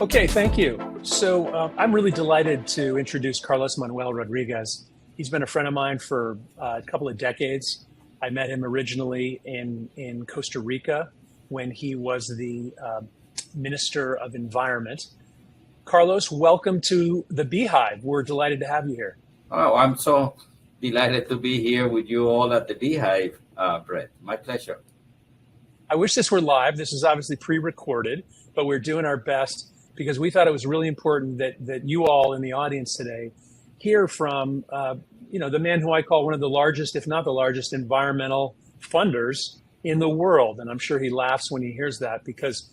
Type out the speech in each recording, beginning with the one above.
Okay, thank you. So I'm really delighted to introduce Carlos Manuel Rodriguez. He's been a friend of mine for a couple of decades. I met him originally in Costa Rica when he was the Minister of Environment. Carlos, welcome to the Beehive. We're delighted to have you here. Oh, I'm so delighted to be here with you all at the Beehive, Brett. My pleasure. I wish this were live. This is obviously pre-recorded, but we're doing our best because we thought it was really important that you all in the audience today hear from the man who I call one of the largest, if not the largest, environmental funders in the world. And I'm sure he laughs when he hears that because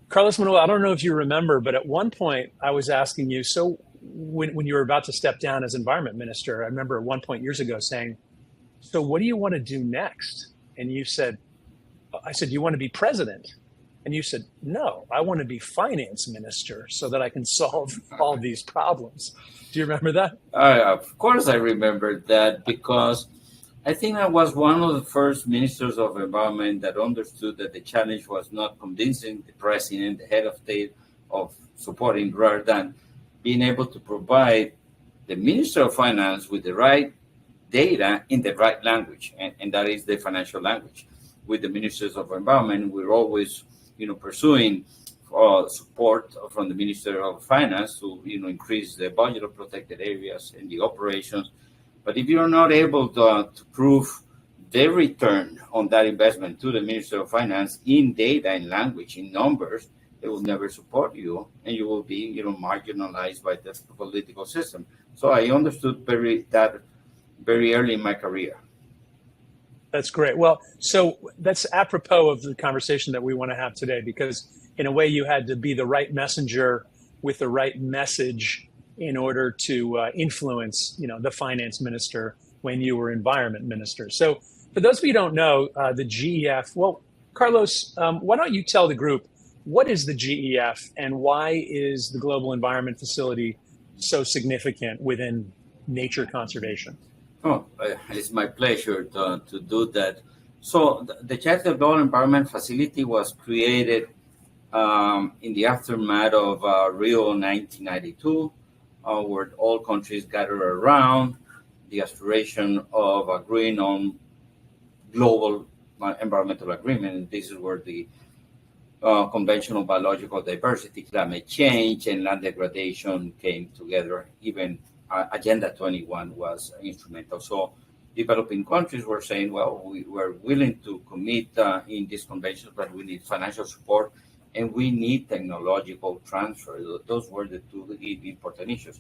Carlos Manuel, I don't know if you remember, but at one point I was asking you, so when you were about to step down as environment minister, I remember at one point years ago saying, so what do you want to do next? And you said, I said, you want to be president? And you said, no, I want to be finance minister so that I can solve all these problems. Do you remember that? Of course I remember that because I think I was one of the first ministers of environment that understood that the challenge was not convincing the president, the head of state, of supporting rather than being able to provide the minister of finance with the right data in the right language, and that is the financial language. With the ministers of environment, we're always pursuing support from the Minister of Finance to increase the budget of protected areas and the operations. But if you're not able to prove the return on that investment to the Minister of Finance in data, in language, in numbers, they will never support you, and you will be marginalized by the political system. So I understood that very early in my career. That's great. Well, so that's apropos of the conversation that we want to have today, because in a way you had to be the right messenger with the right message in order to influence, the finance minister when you were environment minister. So for those of you who don't know, the GEF, well, Carlos, why don't you tell the group, what is the GEF and why is the Global Environment Facility so significant within nature conservation? Oh, it's my pleasure to do that. So the GEF, the Global Environment Facility, was created in the aftermath of Rio 1992, where all countries gathered around the aspiration of agreeing on global environmental agreement. And this is where the Convention on Biological Diversity, climate change, and land degradation came together. Even Agenda 21 was instrumental. So developing countries were saying, well, we're willing to commit in these conventions, but we need financial support and we need technological transfer. Those were the two important issues.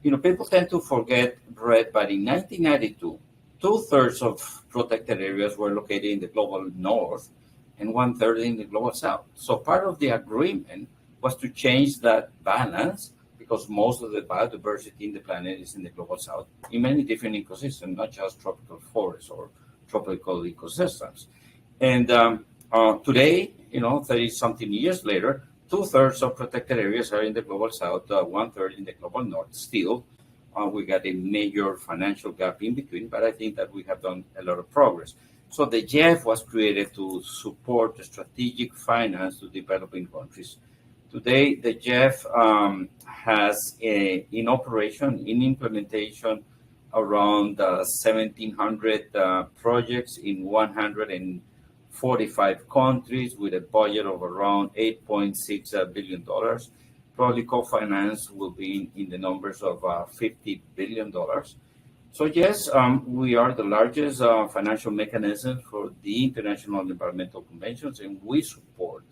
People tend to forget, Brett, but in 1992, 2/3 of protected areas were located in the global north and 1/3 in the global south. So part of the agreement was to change that balance, because most of the biodiversity in the planet is in the global south, in many different ecosystems, not just tropical forests or tropical ecosystems. And today, 30-something years later, 2/3 of protected areas are in the global south, 1/3 in the global north. Still, we got a major financial gap in between, but I think that we have done a lot of progress. So the GEF was created to support the strategic finance to developing countries. Today, the GEF has in operation, in implementation, around 1,700 projects in 145 countries with a budget of around $8.6 billion. Probably co-finance will be in the numbers of $50 billion. So yes, we are the largest financial mechanism for the International Environmental Conventions, and we support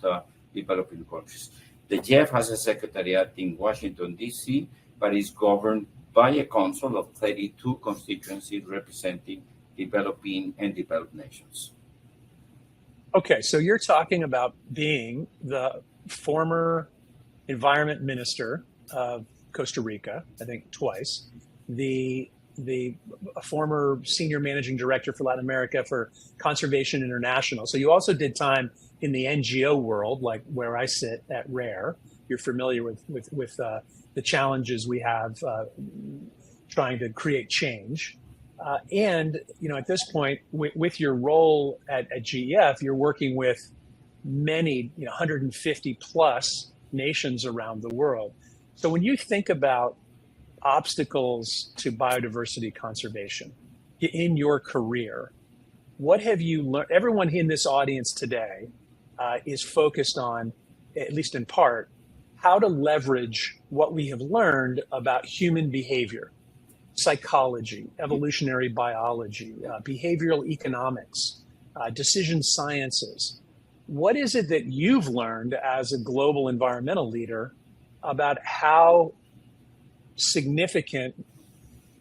developing countries. The GEF has a secretariat in Washington, D.C., but is governed by a council of 32 constituencies representing developing and developed nations. Okay, so you're talking about being the former environment minister of Costa Rica, I think twice, the former senior managing director for Latin America for Conservation International. So you also did time in the NGO world, like where I sit at RARE. You're familiar with the challenges we have trying to create change. And, at this point, with your role at GEF, you're working with many, 150 plus nations around the world. So when you think about obstacles to biodiversity conservation in your career, what have you learned? Everyone in this audience today is focused on, at least in part, how to leverage what we have learned about human behavior, psychology, evolutionary biology, behavioral economics, decision sciences. What is it that you've learned as a global environmental leader about how significant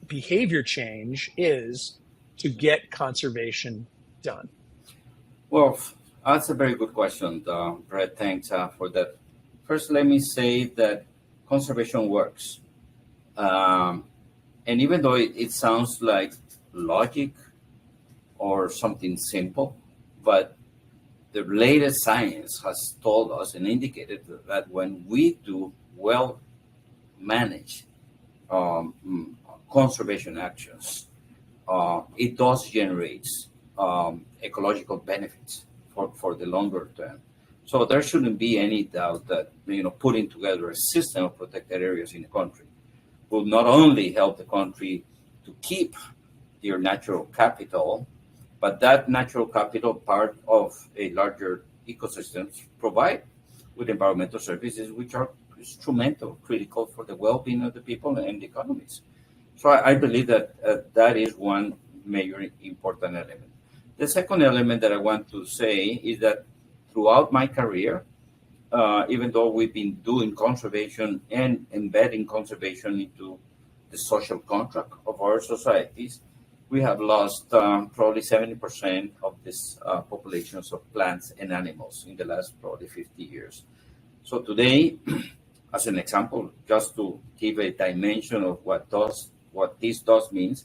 behavior change is to get conservation done? Well, that's a very good question, Brett. Thanks for that. First, let me say that conservation works. And even though it sounds like logic or something simple, but the latest science has told us and indicated that when we do well manage conservation actions, it does generate ecological benefits for the longer term. So there shouldn't be any doubt that putting together a system of protected areas in the country will not only help the country to keep their natural capital, but that natural capital, part of a larger ecosystem, provide with environmental services which are instrumental, critical for the well-being of the people and the economies. So I believe that that is one major important element. The second element that I want to say is that throughout my career, even though we've been doing conservation and embedding conservation into the social contract of our societies, we have lost probably 70% of this populations of plants and animals in the last probably 50 years. So today, as an example, just to give a dimension of what this does means,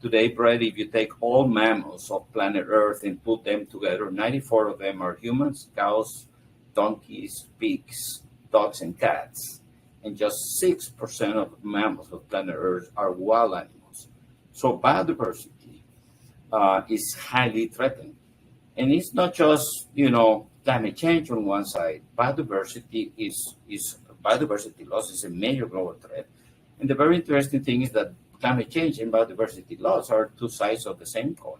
today, Brett, if you take all mammals of planet Earth and put them together, 94 of them are humans, cows, donkeys, pigs, dogs, and cats. And just 6% of mammals of planet Earth are wild animals. So biodiversity is highly threatened. And it's not just, climate change on one side. Biodiversity loss is a major global threat. And the very interesting thing is that climate change and biodiversity loss are two sides of the same coin.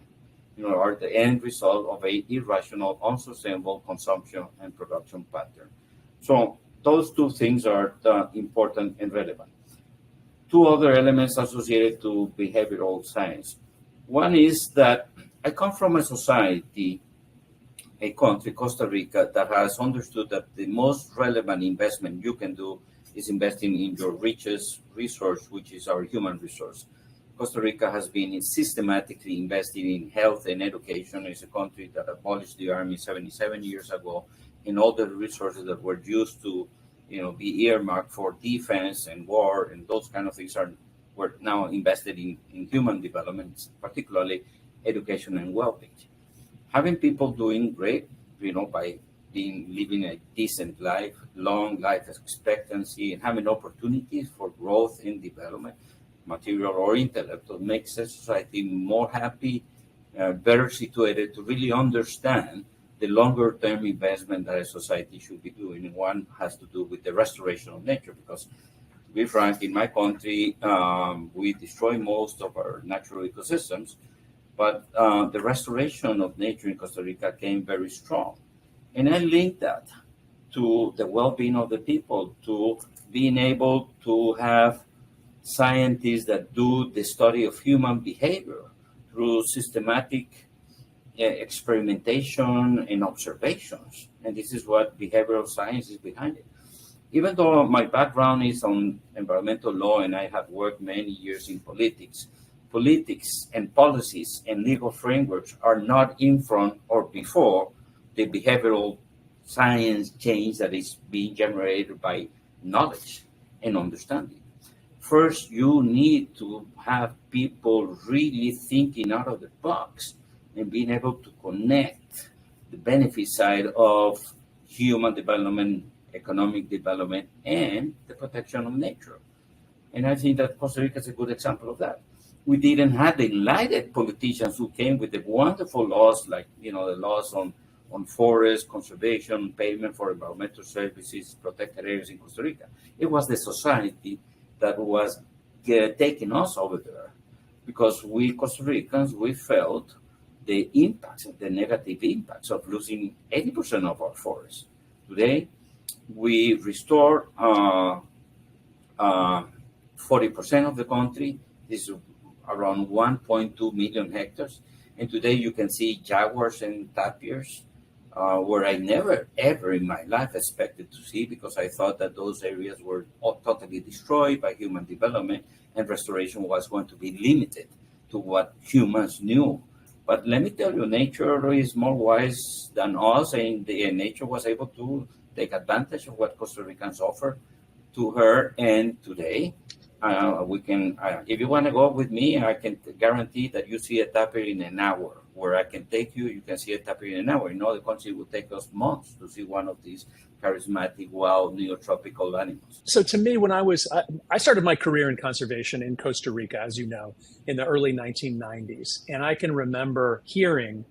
Are the end result of a irrational, unsustainable consumption and production pattern. So those two things are important and relevant. Two other elements associated to behavioral science. One is that I come from a society, a country, Costa Rica, that has understood that the most relevant investment you can do is investing in your richest resource, which is our human resource. Costa Rica has been systematically investing in health and education. It's a country that abolished the army 77 years ago, and all the resources that were used to, be earmarked for defense and war and those kind of things were now invested in human development, particularly education and well-being. Having people doing great, by living a decent life, long life expectancy, and having opportunities for growth and development, material or intellectual, makes a society more happy, better situated to really understand the longer term investment that a society should be doing. And one has to do with the restoration of nature, because to be frank, in my country, we destroy most of our natural ecosystems, but the restoration of nature in Costa Rica came very strong. And I link that to the well-being of the people, to being able to have scientists that do the study of human behavior through systematic experimentation and observations. And this is what behavioral science is behind it. Even though my background is on environmental law and I have worked many years in politics and policies and legal frameworks are not in front or before the behavioral science change that is being generated by knowledge and understanding. First, you need to have people really thinking out of the box and being able to connect the benefit side of human development, economic development, and the protection of nature. And I think that Costa Rica is a good example of that. We didn't have the enlightened politicians who came with the wonderful laws, like the laws on on forest conservation, payment for environmental services, protected areas in Costa Rica. It was the society that was taking us over there because we Costa Ricans, we felt the impacts, the negative impacts of losing 80% of our forests. Today, we restore 40% of the country. This is around 1.2 million hectares. And today you can see jaguars and tapirs, where I never, ever in my life expected to see because I thought that those areas were totally destroyed by human development and restoration was going to be limited to what humans knew. But let me tell you, nature is more wise than us, and nature was able to take advantage of what Costa Ricans offer to her. And today, we can, if you want to go with me, I can guarantee that you see a tapir in an hour. Where I can take you, you can see a tapir in an hour. In other countries, it would take us months to see one of these charismatic, wild, neotropical animals. So to me, when I started my career in conservation in Costa Rica, as you know, in the early 1990s. And I can remember hearing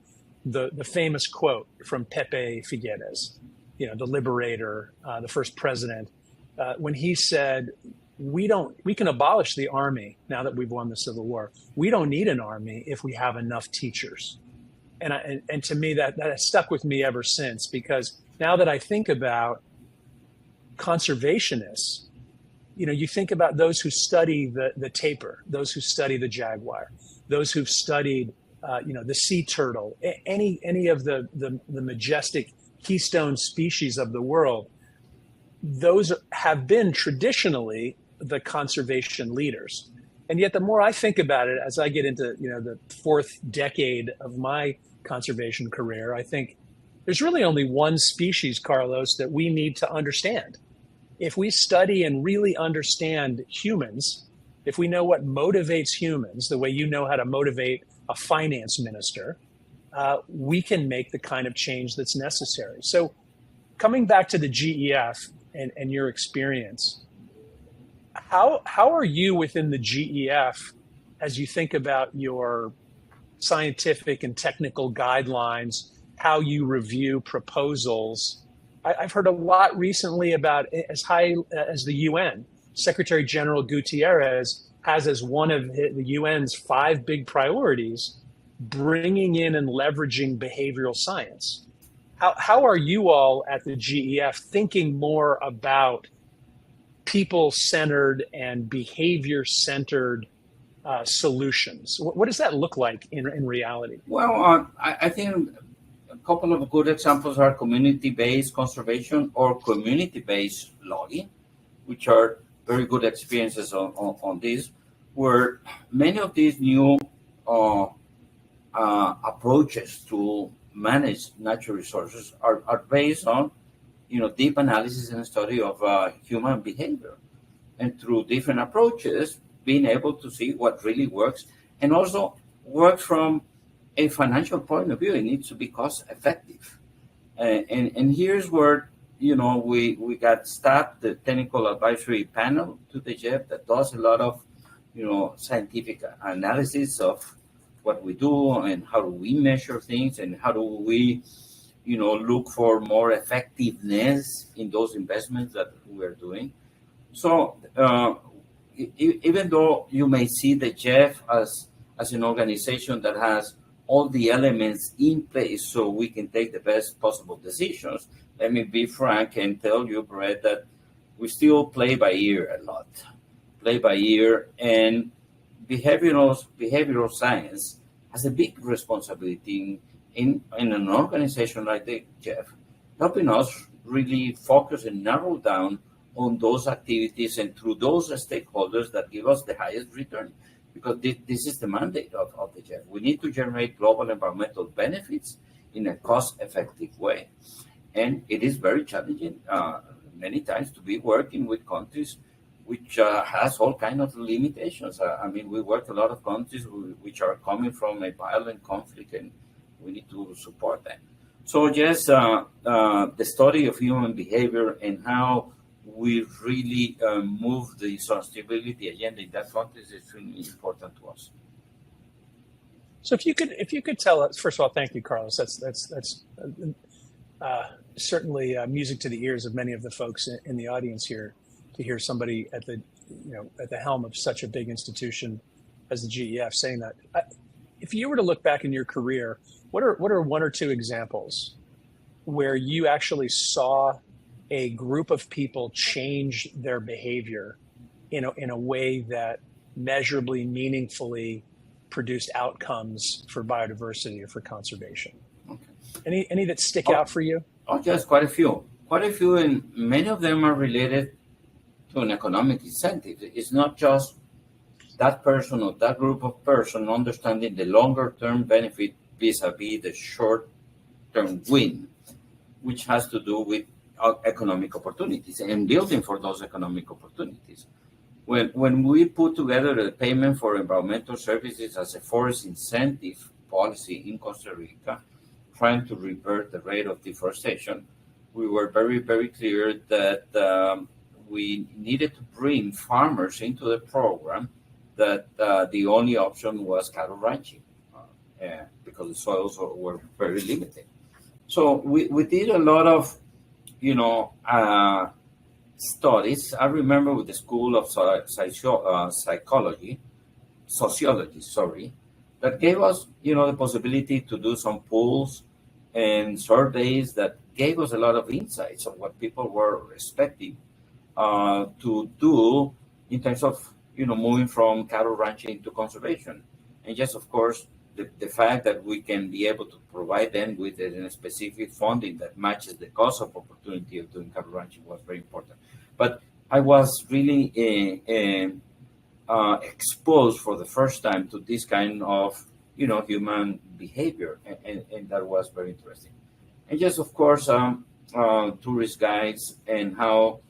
the famous quote from Pepe Figueres, the liberator, the first president, when he said, we can abolish the army now that we've won the Civil War. We don't need an army if we have enough teachers. And to me, that has stuck with me ever since, because now that I think about conservationists, you think about those who study the tapir, those who study the jaguar, those who've studied, the sea turtle, any of the majestic keystone species of the world. Those have been traditionally the conservation leaders. And yet the more I think about it, as I get into, the fourth decade of my conservation career, I think there's really only one species, Carlos, that we need to understand. If we study and really understand humans, if we know what motivates humans, the way you know how to motivate a finance minister, we can make the kind of change that's necessary. So coming back to the GEF and your experience, how are you within the GEF as you think about your scientific and technical guidelines, how you review proposals? I've heard a lot recently about as high as the UN. Secretary General Gutierrez has as one of the UN's 5 big priorities, bringing in and leveraging behavioral science. How are you all at the GEF thinking more about people-centered and behavior-centered solutions? What does that look like in reality? Well, I think a couple of good examples are community-based conservation or community-based logging, which are very good experiences on this, where many of these new approaches to manage natural resources are based on deep analysis and study of human behavior, and through different approaches, being able to see what really works, and also work from a financial point of view. It needs to be cost effective, and here's where we got staffed the technical advisory panel to the GEF that does a lot of scientific analysis of what we do and how do we measure things and how do we look for more effectiveness in those investments that we're doing. So even though you may see the GEF as an organization that has all the elements in place so we can take the best possible decisions, let me be frank and tell you, Brett, that we still play by ear a lot. Play by ear, and behavioral science has a big responsibility in an organization like the GEF, helping us really focus and narrow down on those activities and through those stakeholders that give us the highest return. Because this is the mandate of the GEF. We need to generate global environmental benefits in a cost-effective way. And it is very challenging many times to be working with countries which has all kinds of limitations. We work a lot of countries which are coming from a violent conflict, and we need to support them. So yes, the study of human behavior and how we really move the sustainability agenda in that context is extremely important to us. So if you could tell us, first of all, thank you, Carlos. That's certainly music to the ears of many of the folks in the audience here, to hear somebody at the helm of such a big institution as the GEF saying that. If you were to look back in your career, what are one or two examples where you actually saw a group of people change their behavior in a way that measurably, meaningfully produced outcomes for biodiversity or for conservation? Okay. Any that stick out for you? Oh, yes, quite a few, and many of them are related to an economic incentive. It's not just that person or that group of person understanding the longer-term benefit vis-a-vis the short-term win, which has to do with economic opportunities and building for those economic opportunities. When we put together the payment for environmental services as a forest incentive policy in Costa Rica, trying to revert the rate of deforestation, we were very, very clear that we needed to bring farmers into the program, that the only option was cattle ranching because the soils were very limited. So we did a lot of, studies. I remember with the School of Sociology, that gave us, the possibility to do some polls and surveys that gave us a lot of insights on what people were expecting to do in terms of, moving from cattle ranching to conservation. And yes, of course, the fact that we can be able to provide them with a specific funding that matches the cost of opportunity of doing cattle ranching was very important. But I was really exposed for the first time to this kind of, human behavior, and that was very interesting. And yes, of course, tourist guides and how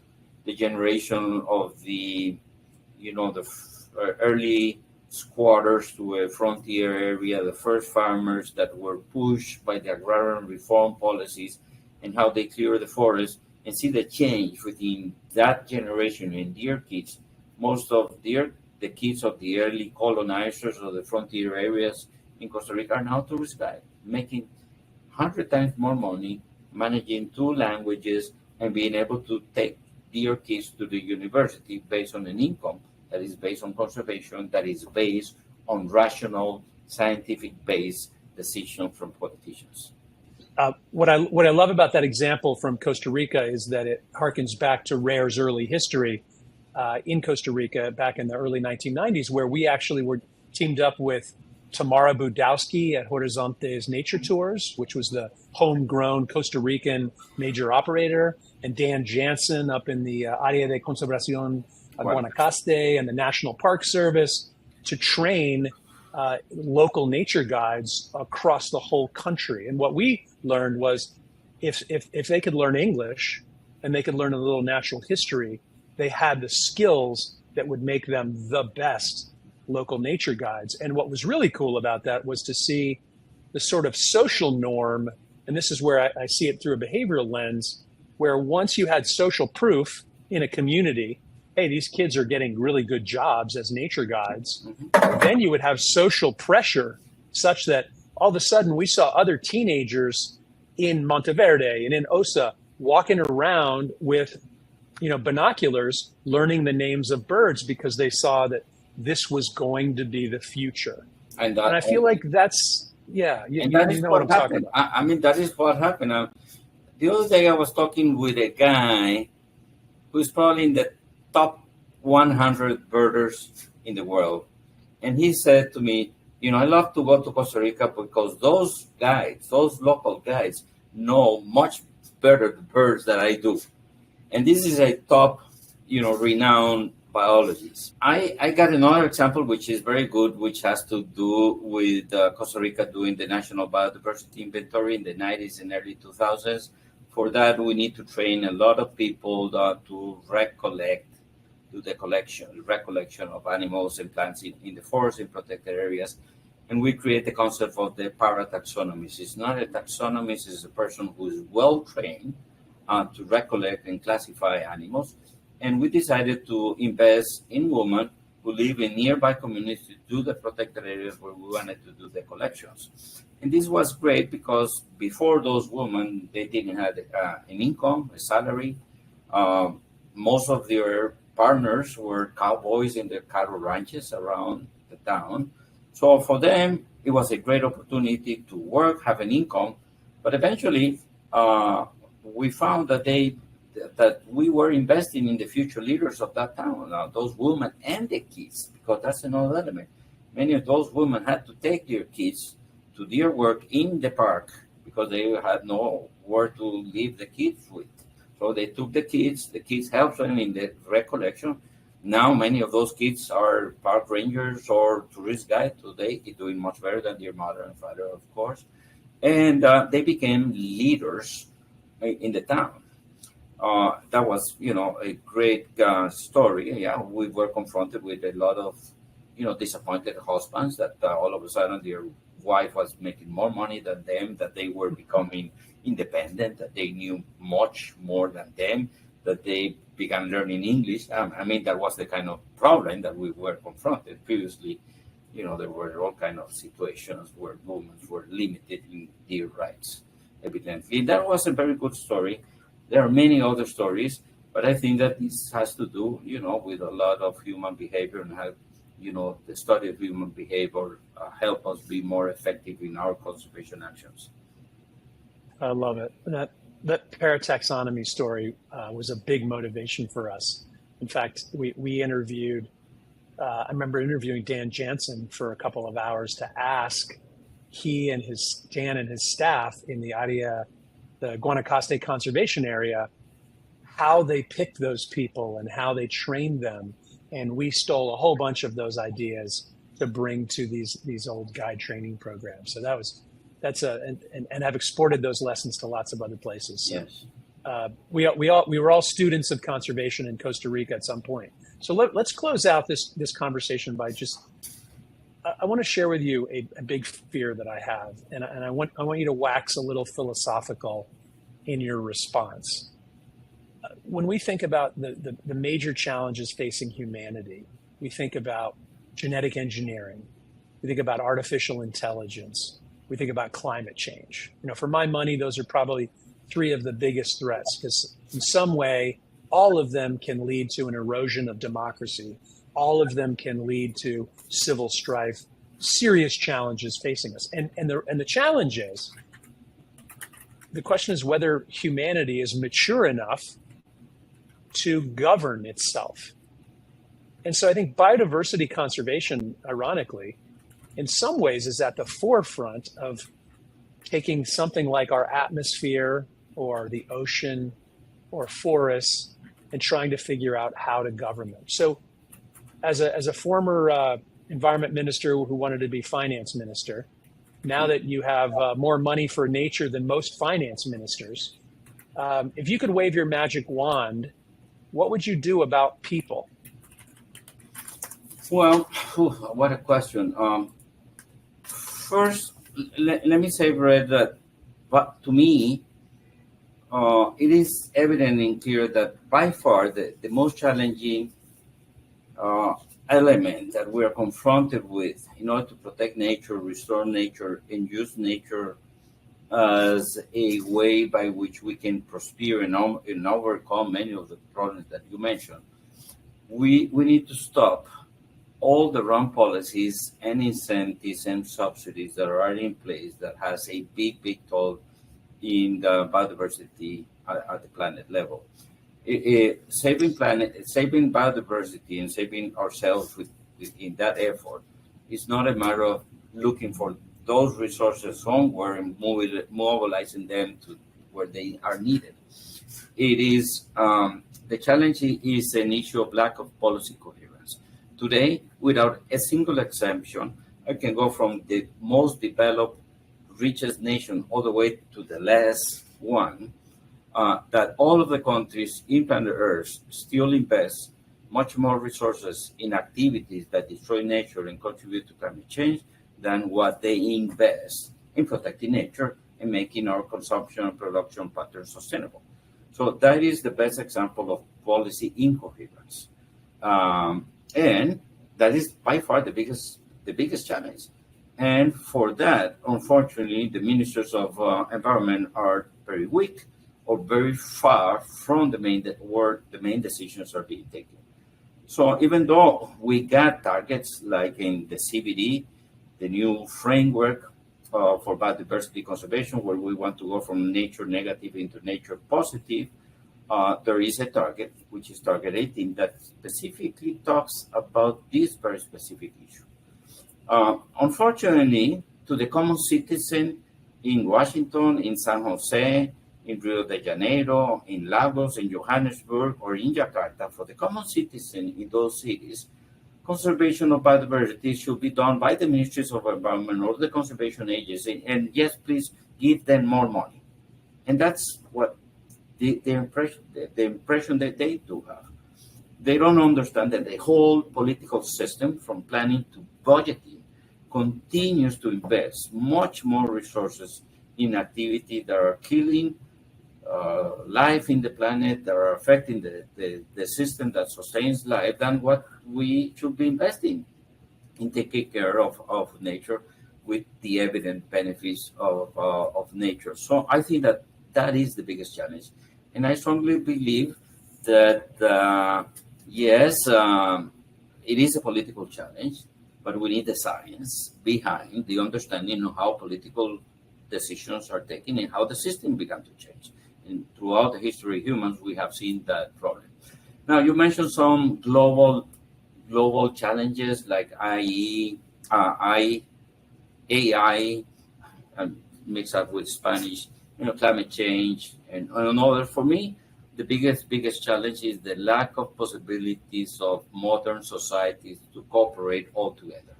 the generation of the, early squatters to a frontier area, the first farmers that were pushed by the agrarian reform policies, and how they clear the forest, and see the change within that generation and their kids. Most of the kids of the early colonizers of the frontier areas in Costa Rica are now tourist guides, making 100 times more money, managing 2 languages, and being able to take their kids to the university based on an income that is based on conservation, that is based on rational, scientific-based decisions from politicians. What I love about that example from Costa Rica is that it harkens back to RARE's early history in Costa Rica back in the early 1990s, where we actually were teamed up with Tamara Budowski at Horizontes Nature Tours, which was the homegrown Costa Rican major operator, and Dan Jansen up in the Área de Conservación Guanacaste and the National Park Service to train local nature guides across the whole country. And what we learned was if they could learn English and they could learn a little natural history, they had the skills that would make them the best local nature guides. And what was really cool about that was to see the sort of social norm, and this is where I see it through a behavioral lens, where once you had social proof in a community, hey, these kids are getting really good jobs as nature guides, then you would have social pressure such that all of a sudden we saw other teenagers in Monteverde and in Osa walking around with binoculars learning the names of birds because they saw that this was going to be the future. And I feel like that's, you know what I'm talking about. I mean, that is what happened. The other day I was talking with a guy who's probably in the top 100 birders in the world. And he said to me, I love to go to Costa Rica because those guides, those local guides, know much better the birds than I do. And this is a top, renowned biologist. I got another example, which is very good, which has to do with Costa Rica doing the National Biodiversity Inventory in the 90s and early 2000s. For that, we need to train a lot of people to do the recollection of animals and plants in the forest in protected areas. And we create the concept of the parataxonomist. It's not a taxonomist, it's a person who is well trained to recollect and classify animals. And we decided to invest in women who live in nearby communities to the protected areas where we wanted to do the collections. And this was great because before those women, they didn't have an income, a salary. Most of their partners were cowboys in the cattle ranches around the town. So for them, it was a great opportunity to work, have an income. But eventually, we found that we were investing in the future leaders of that town, those women and the kids, because that's another element. Many of those women had to take their kids to their work in the park because they had nowhere to leave the kids with. So they took the kids helped them in the recollection. Now many of those kids are park rangers or tourist guides today, doing much better than their mother and father, of course. And they became leaders in the town. That was, a great story. Yeah, we were confronted with a lot of, disappointed husbands that all of a sudden their wife was making more money than them, that they were becoming independent, that they knew much more than them, that they began learning English. That was the kind of problem that we were confronted previously. There were all kind of situations where women were limited in their rights. Evidently, that was a very good story. There are many other stories, but I think that this has to do, with a lot of human behavior and how, the study of human behavior help us be more effective in our conservation actions. I love it. That parataxonomy story was a big motivation for us. In fact, we interviewed, I remember interviewing Dan Jansen for a couple of hours to ask Dan and his staff in the Guanacaste Conservation Area, how they picked those people and how they trained them. And we stole a whole bunch of those ideas to bring to these old guide training programs. So and I've exported those lessons to lots of other places. So, yes. We were all students of conservation in Costa Rica at some point. So let's close out this conversation by I want to share with you a big fear that I have, and I want you to wax a little philosophical in your response. When we think about the major challenges facing humanity, we think about genetic engineering, we think about artificial intelligence, we think about climate change. For my money, those are probably three of the biggest threats, because in some way, all of them can lead to an erosion of democracy. All of them can lead to civil strife, serious challenges facing us. And the challenge is, the question is whether humanity is mature enough to govern itself. And so I think biodiversity conservation, ironically, in some ways is at the forefront of taking something like our atmosphere or the ocean or forests and trying to figure out how to govern them. So as a former environment minister who wanted to be finance minister, now that you have more money for nature than most finance ministers, if you could wave your magic wand, what would you do about people? Well, what a question. First, let me say, Brett, that to me, it is evident and clear that by far the most challenging element that we are confronted with in order to protect nature, restore nature, and use nature as a way by which we can prosper and overcome many of the problems that you mentioned. We need to stop all the wrong policies and incentives and subsidies that are in place that has a big toll in the biodiversity at the planet level. Saving biodiversity and saving ourselves in that effort is not a matter of looking for those resources somewhere and mobilizing them to where they are needed. It is the challenge is an issue of lack of policy coherence. Today, without a single exemption, I can go from the most developed, richest nation all the way to the last one, that all of the countries in planet Earth still invest much more resources in activities that destroy nature and contribute to climate change than what they invest in protecting nature and making our consumption and production patterns sustainable. So that is the best example of policy incoherence. And That is by far the biggest challenge. And for that, unfortunately, the ministers of environment are very weak or very far from where the main decisions are being taken. So even though we got targets like in the CBD, the new framework for biodiversity conservation, where we want to go from nature negative into nature positive, there is a target, which is target 18, that specifically talks about this very specific issue. Unfortunately, to the common citizen in Washington, in San Jose, in Rio de Janeiro, in Lagos, in Johannesburg, or in Jakarta, for the common citizen in those cities, conservation of biodiversity should be done by the ministries of environment or the conservation agency, and yes, please give them more money. And that's what the impression that they do have. They don't understand that the whole political system, from planning to budgeting, continues to invest much more resources in activities that are killing life in the planet, that are affecting the system that sustains life, than what we should be investing in taking care of nature with the evident benefits of nature. So I think that is the biggest challenge. And I strongly believe that, yes, it is a political challenge, but we need the science behind the understanding of how political decisions are taken and how the system began to change. And throughout the history of humans, we have seen that problem. Now, you mentioned some global challenges like AI, and mixed up with Spanish, climate change, and another. For me, the biggest challenge is the lack of possibilities of modern societies to cooperate all together.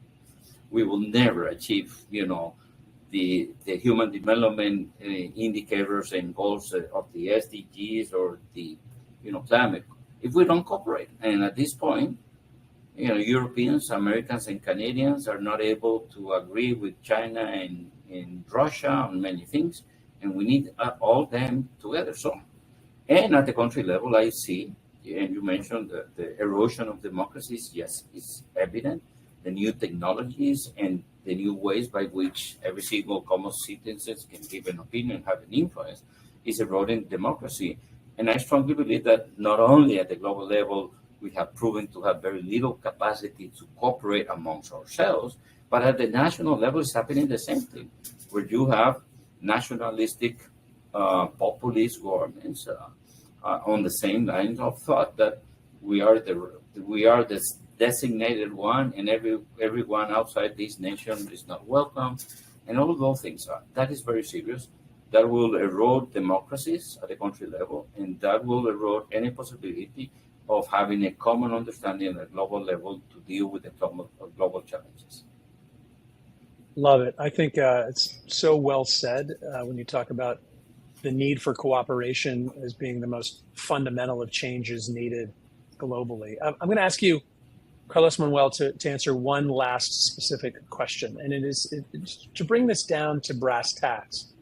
We will never achieve, the human development indicators and goals of the SDGs or the, climate if we don't cooperate. And at this point, Europeans, Americans, and Canadians are not able to agree with China and Russia on many things, and we need all them together. So, and at the country level, I see, and you mentioned the erosion of democracies. Yes, it's evident. The new technologies and the new ways by which every single common citizen can give an opinion, have an influence, is eroding democracy. And I strongly believe that not only at the global level, we have proven to have very little capacity to cooperate amongst ourselves, but at the national level, it's happening the same thing, where you have nationalistic, populist governments on the same lines of thought that we are the designated one, and everyone outside this nation is not welcome, and all of those things that is very serious. That will erode democracies at the country level, and that will erode any possibility of having a common understanding at the global level to deal with the global challenges. Love it. I think it's so well said when you talk about the need for cooperation as being the most fundamental of changes needed globally. I'm going to ask you, Carlos Manuel, to answer one last specific question, and it's to bring this down to brass tacks.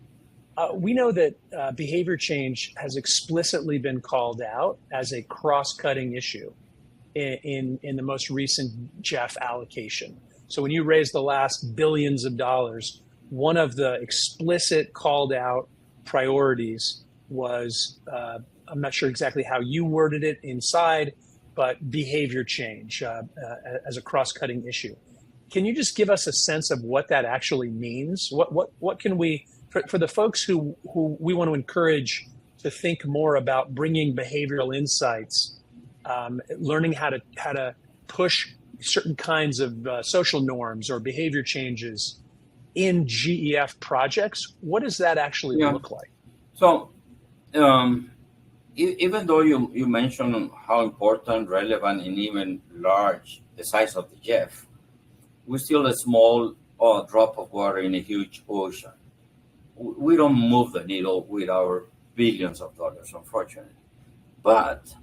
We know that behavior change has explicitly been called out as a cross-cutting issue in the most recent GEF allocation. So when you raise the last billions of dollars, one of the explicit called out priorities was, I'm not sure exactly how you worded it inside, but behavior change as a cross-cutting issue. Can you just give us a sense of what that actually means? What can we, for the folks who we want to encourage to think more about bringing behavioral insights, learning how to push certain kinds of social norms or behavior changes in GEF projects, what does that actually look like? So, even though you mentioned how important, relevant, and even large the size of the GEF, we're still a small drop of water in a huge ocean. We don't move the needle with our billions of dollars, unfortunately. But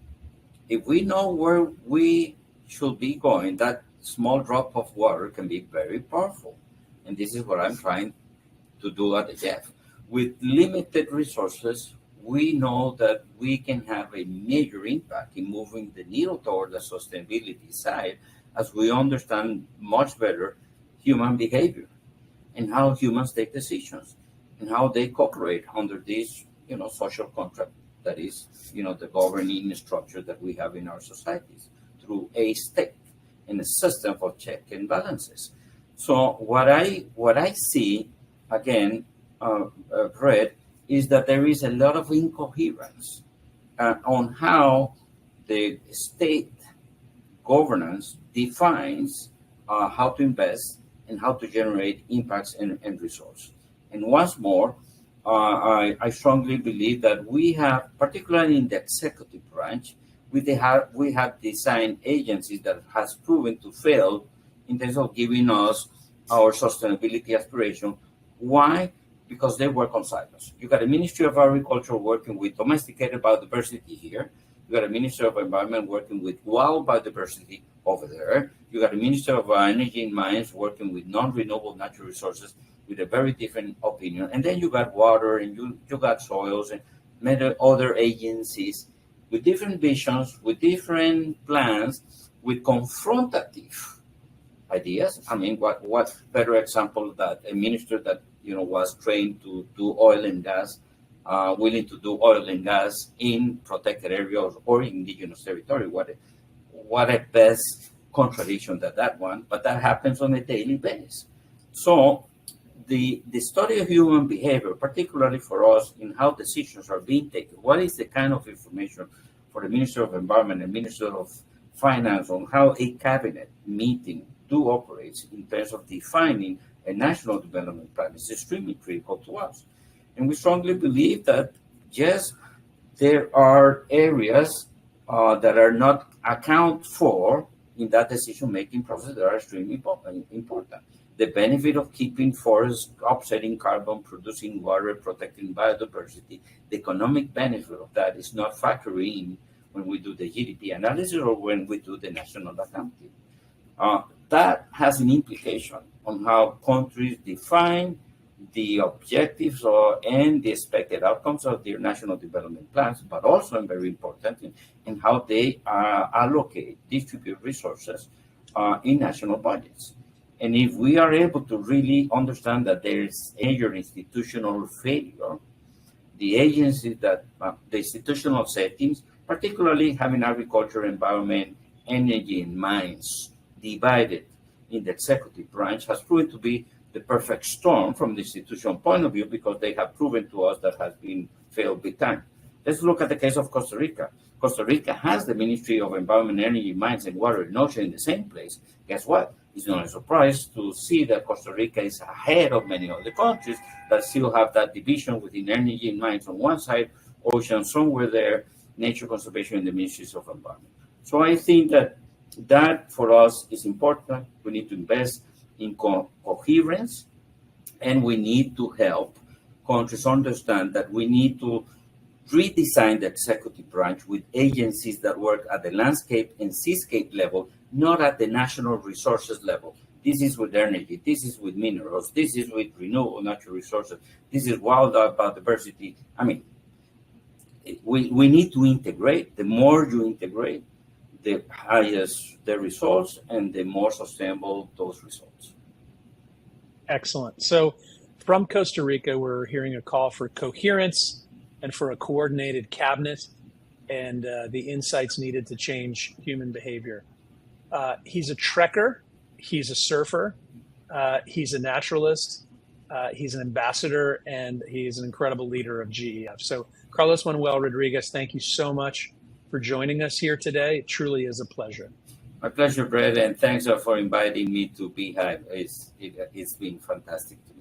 if we know where we should be going, that small drop of water can be very powerful. And this is what I'm trying to do at the GEF. With limited resources, we know that we can have a major impact in moving the needle toward the sustainability side as we understand much better human behavior and how humans take decisions and how they cooperate under this, social contract that is, the governing structure that we have in our societies through a state and a system of check and balances. So what I see again, Brett, is that there is a lot of incoherence on how the state governance defines how to invest and how to generate impacts and results. And once more, I strongly believe that we have, particularly in the executive branch, we have designed agencies that has proven to fail in terms of giving us our sustainability aspiration. Why? Because they work on silos. You got a Ministry of Agriculture working with domesticated biodiversity here. You got a Minister of Environment working with wild biodiversity over there. You got a Minister of Energy and Mines working with non-renewable natural resources with a very different opinion. And then you got water and you got soils and many other agencies with different visions, with different plans, with confrontative ideas. I mean, what better example that a minister that was trained to do oil and gas, willing to do oil and gas in protected areas or indigenous territory. What a best contradiction that one, but that happens on a daily basis. So the study of human behavior, particularly for us in how decisions are being taken, what is the kind of information for the Minister of Environment and Minister of Finance on how a cabinet meeting operates in terms of defining a national development plan is extremely critical to us. And we strongly believe that, yes, there are areas that are not accounted for in that decision-making process that are extremely important. The benefit of keeping forests, offsetting carbon, producing water, protecting biodiversity, the economic benefit of that is not factored in when we do the GDP analysis or when we do the national accounting. That has an implication on how countries define the objectives and the expected outcomes of their national development plans, but also, and very important, in how they distribute resources in national budgets. And if we are able to really understand that there is major institutional failure, the agencies the institutional settings, particularly having agriculture, environment, energy, and mines divided in the executive branch, has proven to be the perfect storm from the institutional point of view because they have proven to us that has been failed big time. Let's look at the case of Costa Rica. Costa Rica has the Ministry of Environment, Energy, Mines, and Water and Ocean in the same place. Guess what? It's not a surprise to see that Costa Rica is ahead of many other countries that still have that division within energy and mines on one side, ocean somewhere there, nature conservation in the Ministries of Environment. So I think that for us is important. We need to invest in coherence, and we need to help countries understand that we need to redesign the executive branch with agencies that work at the landscape and seascape level, not at the national resources level. This is with energy, this is with minerals, this is with renewable natural resources, this is wild biodiversity. I mean, we need to integrate. The more you integrate, the higher the results and the more sustainable those results. Excellent. So from Costa Rica, we're hearing a call for coherence and for a coordinated cabinet and the insights needed to change human behavior. He's a trekker. He's a surfer. He's a naturalist. He's an ambassador, and he's an incredible leader of GEF. So Carlos Manuel Rodriguez, thank you so much for joining us here today. It truly is a pleasure. My pleasure, Brett, and thanks for inviting me to Beehive. It's been fantastic to me.